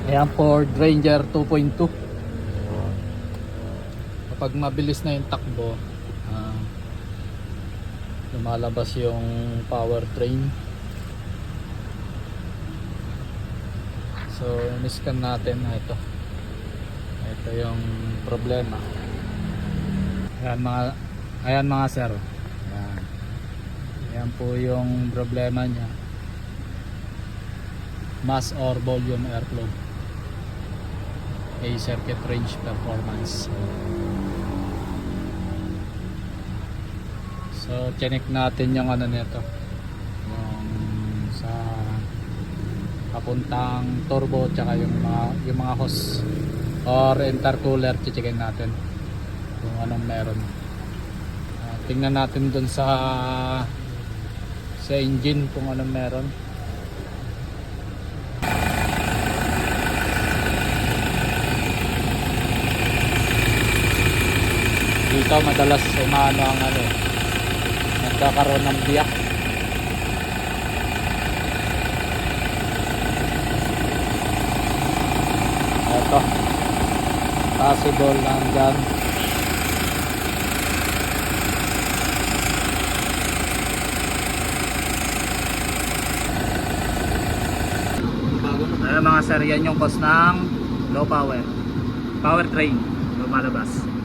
Ayan, Ford Ranger 2.2. Kapag mabilis na yung takbo, lumalabas yung powertrain. So in-scan natin. Ito yung problema. Ayan mga sir. Ayan po yung problema niya. Mass or volume airflow. A circuit range performance. So check natin yung ano nito, yung sa papuntang turbo, tsaka yung mga hose or intercooler. Checkin natin kung anong meron. Tingnan natin dun sa engine kung anong meron. Dito madalas umano ang nagkakaroon ng biyak. Ito possible nandyan. Ayan mga sir, yan yung cause ng low power train lumalabas.